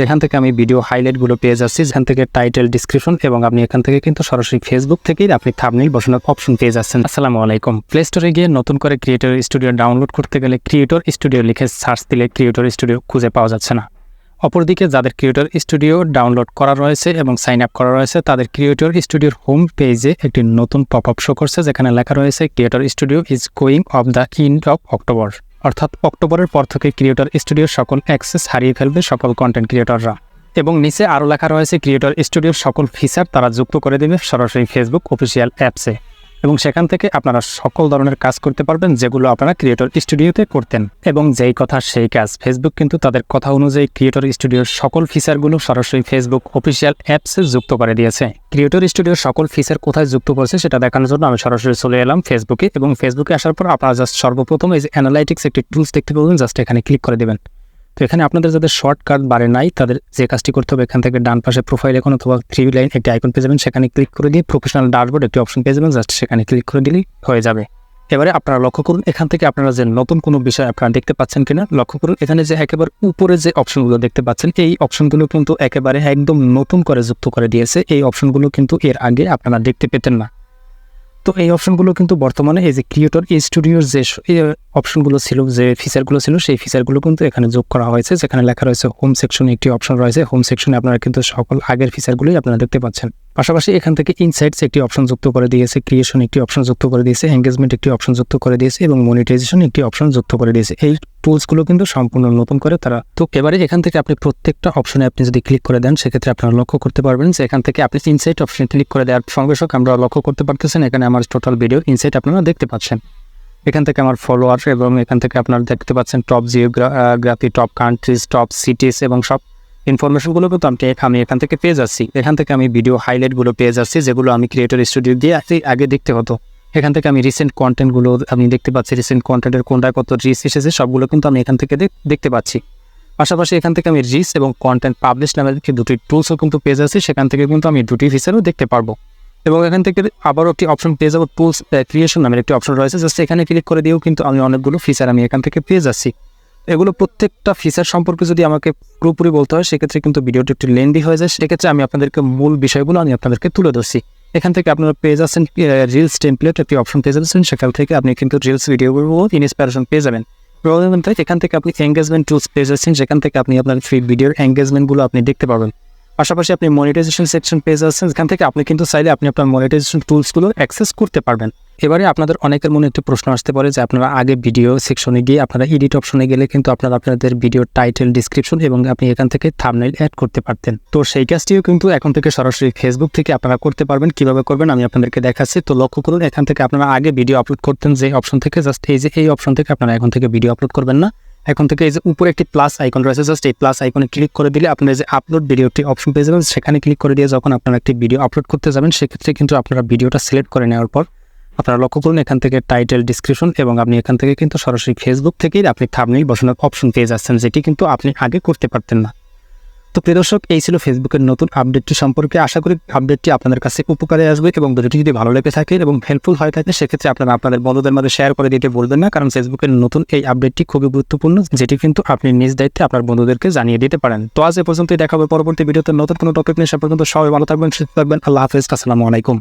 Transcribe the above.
এখান থেকে আমি ভিডিও হাইলাইটগুলো পেয়ে যাচ্ছি, যেখান থেকে টাইটেল, ডিসক্রিপশন এবং আপনি এখান থেকে কিন্তু সরাসরি ফেসবুক থেকেই আপনি থাম্বনেইল বসানোর অপশন পেয়ে যাচ্ছেন। আসসালামু আলাইকুম। প্লে স্টোরে গিয়ে নতুন করে ক্রিয়েটর স্টুডিও ডাউনলোড করতে গেলে ক্রিয়েটর স্টুডিও লিখে সার্চ দিলে ক্রিয়েটর স্টুডিও খুঁজে পাওয়া যাচ্ছে না। অপরদিকে যাদের ক্রিয়েটর স্টুডিও ডাউনলোড করা রয়েছে এবং সাইন আপ করা রয়েছে তাদের ক্রিয়েটর স্টুডিওর হোম পেজে একটি নতুন পপ আপ শো করছে, যেখানে লেখা রয়েছে creator studio is going of the end of October. অর্থাৎ অক্টোবরের পর থেকে ক্রিয়েটর স্টুডিওর সকল অ্যাক্সেস হারিয়ে ফেলবে সকল কন্টেন্ট ক্রিয়েটররা। এবং নিচে আরও লেখা রয়েছে ক্রিয়েটর স্টুডিওর সকল ফিচার তারা যুক্ত করে দেবে সরাসরি ফেসবুক অফিসিয়াল অ্যাপসে, এবং সেখান থেকে আপনারা সকল ধরনের কাজ করতে পারবেন যেগুলো আপনারা ক্রিয়েটর স্টুডিওতে করতেন। এবং যেই কথা সেই কাজ, ফেসবুক কিন্তু তাদের কথা অনুযায়ী ক্রিয়েটর স্টুডিওর সকল ফিচারগুলো সরাসরি ফেসবুক অফিসিয়াল অ্যাপসে যুক্ত করে দিয়েছে। ক্রিয়েটর স্টুডিওর সকল ফিচার কোথায় যুক্ত করেছে সেটা দেখানোর জন্য আমি সরাসরি চলে এলাম ফেসবুকে, এবং ফেসবুকে আসার পর আপনারা জাস্ট সর্বপ্রথম এই যে অ্যানালাইটিক্স একটি টুলস দেখতে পাবেন, জাস্ট এখানে ক্লিক করে দেবেন। তো এখানে আপনাদের যাদের শর্টকাট বারে নাই তাদের যে কাজটি করতে হবে, এখান থেকে ডান পাশে প্রোফাইল এখন অথবা 3 লাইন একটি আইকন পেয়ে যাবেন, সেখানে ক্লিক করে দিয়ে প্রফেশনাল ড্যাশবোর্ড একটি অপশন পেয়ে যাবেন, জাস্ট সেখানে ক্লিক করে দিলেই হয়ে যাবে। এবারে আপনারা লক্ষ্য করুন এখান থেকে আপনারা যে নতুন কোনো বিষয় আপনারা দেখতে পাচ্ছেন কিনা লক্ষ্য করুন। এখানে যে একেবারে উপরে যে অপশনগুলো দেখতে পাচ্ছেন এই অপশনগুলো কিন্তু একেবারে একদম নতুন করে যুক্ত করে দিয়েছে। এই অপশনগুলো কিন্তু এর আগে আপনারা দেখতে পেতেন না। তো এই অপশনগুলো কিন্তু বর্তমানে এই যে ক্রিয়েটর স্টুডিওর যে অপশনগুলো ছিল, যে ফিচারগুলো ছিল, সেই ফিচারগুলো কিন্তু এখানে যোগ করা হয়েছে। যেখানে লেখা রয়েছে হোম সেকশনে একটি অপশন রয়েছে, হোম সেকশনে আপনারা কিন্তু সকল আগের ফিচারগুলোই আপনারা দেখতে পাচ্ছেন। পাশাপাশি এখান থেকে ইনসাইটস একটি অপশন যুক্ত করে দিয়েছে, ক্রিয়েশন একটি অপশন যুক্ত করে দিয়েছে, এঙ্গেজমেন্ট একটি অপশন যুক্ত করে দিয়েছে এবং মনিটাইজেশন একটি অপশন যুক্ত করে দিয়েছে। এই টুলসগুলো কিন্তু সম্পূর্ণ নতুন করে তারা। তো এবারে এখান থেকে আপনি প্রত্যেকটা অপশনে আপনি যদি ক্লিক করে দেন সেক্ষেত্রে আপনারা লক্ষ্য করতে পারবেন যে এখান থেকে আপনি ইনসাইট অপশনে ক্লিক করে দেওয়ার সঙ্গে সঙ্গে আমরা লক্ষ্য করতে পারতেছেন এখানে আমার টোটাল ভিডিও ইনসাইট আপনারা দেখতে পাচ্ছেন। এখান থেকে আমার ফলোয়ার এবং এখান থেকে আপনারা দেখতে পাচ্ছেন top geography, top countries, top cities এবং সব ইনফরমেশনগুলো কিন্তু আমি এখান থেকে পেয়ে যাচ্ছি। এখান থেকে আমি ভিডিও হাইলাইটগুলো পেয়ে যাচ্ছি যেগুলো আমি ক্রিয়েটর স্টুডিও দিয়ে আগে দেখতে হতো। এখান থেকে আমি রিসেন্ট কন্টেন্টগুলো আমি দেখতে পাচ্ছি, রিসেন্ট কন্টেন্টের কোনটায় কত রিচ এসেছে সবগুলো কিন্তু আমি এখান থেকে দেখতে পাচ্ছি। পাশাপাশি এখান থেকে আমি রিচ এবং কন্টেন্ট পাবলিশ নামের দুটি টুলসও কিন্তু পেয়ে যাচ্ছি, সেখান থেকে কিন্তু আমি দুটি ফিচারও দেখতে পারবো। এবং এখান থেকে আবারও একটি অপশন পেয়ে যাবো, টুলস ক্রিয়েশন নামের একটি অপশন রয়েছে, জাস্ট এখানে ক্লিক করে দিয়েও কিন্তু আমি অনেকগুলো ফিচার আমি এখান থেকে পেয়ে যাচ্ছি। এগুলো প্রত্যেকটা ফিচার সম্পর্কে যদি আমাকে পুরোপুরি বলতে হয় সেক্ষেত্রে কিন্তু ভিডিওটি একটু লেন্দি হয়ে যায়, সেক্ষেত্রে আমি আপনাদেরকে মূল বিষয়গুলো আমি আপনাদেরকে তুলে ধরছি। এখান থেকে আপনারা পেয়ে যাচ্ছেন রিলস টেমপ্লেট একটি অপশন পেয়ে যাচ্ছেন, সেখান থেকে আপনি কিন্তু রিলস ভিডিওগুলো ইন্সপিরেশন পেয়ে যাবেন। এখান থেকে আপনি এঙ্গেজমেন্ট টুলস পেয়ে যাচ্ছেন, সেখান থেকে আপনি আপনার ফ্রি ভিডিওর এঙ্গেজমেন্টগুলো আপনি দেখতে পাবেন। পাশাপাশি আপনি মনিটাইজেশন সেকশন পেয়ে যাচ্ছেন, যেখান থেকে আপনি কিন্তু চাইলে আপনি আপনার মনিটাইজেশন টুলসগুলো অ্যাক্সেস করতে পারবেন। এবারে আপনাদের অনেকের মনে একটি প্রশ্ন আসতে পারে যে আপনারা আগে ভিডিও সেকশনে গিয়ে আপনারা এডিট অপশনে গেলে কিন্তু আপনারা আপনাদের ভিডিও টাইটেল, ডিসক্রিপশন এবং আপনি এখান থেকে থাম্বনেইল অ্যাড করতে পারতেন। তো সেই কাজটিও কিন্তু এখন থেকে সরাসরি ফেসবুক থেকে আপনারা করতে পারবেন। কিভাবে করবেন আমি আপনাদেরকে দেখাচ্ছি। তো লক্ষ্য করুন এখান থেকে আপনারা আগে ভিডিও আপলোড করতেন যে অপশন থেকে, জাস্ট এই অপশন থেকে আপনারা এখন থেকে ভিডিও আপলোড করবেন না। এখন থেকে এই যে উপরে একটি প্লাস আইকন রয়েছে, জাস্ট এই প্লাস আইকনে ক্লিক করে দিলে আপনারা যে আপলোড ভিডিওটি অপশন পেয়ে যাবেন, সেখানে ক্লিক করে দিয়ে যখন আপনারা একটি ভিডিও আপলোড করতে যাবেন সেক্ষেত্রে কিন্তু আপনারা ভিডিওটা সিলেক্ট করে নেওয়ার পর আপনারা লক্ষ্য করুন এখান থেকে টাইটেল, ডিসক্রিপশন এবং আপনি এখান থেকে কিন্তু সরাসরি ফেসবুক থেকেই আপনি থাম্বনেইল বসানোর অপশন পেয়ে যাচ্ছেন, যেটি কিন্তু আপনি আগে করতে পারতেন না। তো প্রিয় দর্শক, এই ছিল ফেসবুকের নতুন আপডেটটি সম্পর্কে। আশা করি আপডেটটি আপনাদের কাছে উপকারে আসবে এবং ভিডিওটি যদি ভালো লেগে থাকে এবং হেল্পফুল হয়ে থাকে সেক্ষেত্রে আপনারা আপনাদের বন্ধুদের মাঝে শেয়ার করে দিতে বলবেন না, কারণ ফেসবুকের নতুন এই আপডেটটি খুবই গুরুত্বপূর্ণ, যেটি কিন্তু আপনি নিজ দায়িত্বে আপনার বন্ধুদেরকে জানিয়ে দিতে পারেন। তো আজ এ পর্যন্তই, দেখা হবে পরবর্তী ভিডিওতে নতুন কোনো টপিক নিয়ে। সে পর্যন্ত সবাই ভালো থাকবেন, সুস্থ থাকবেন। আল্লাহ হাফেজ, আসসালামু আলাইকুম।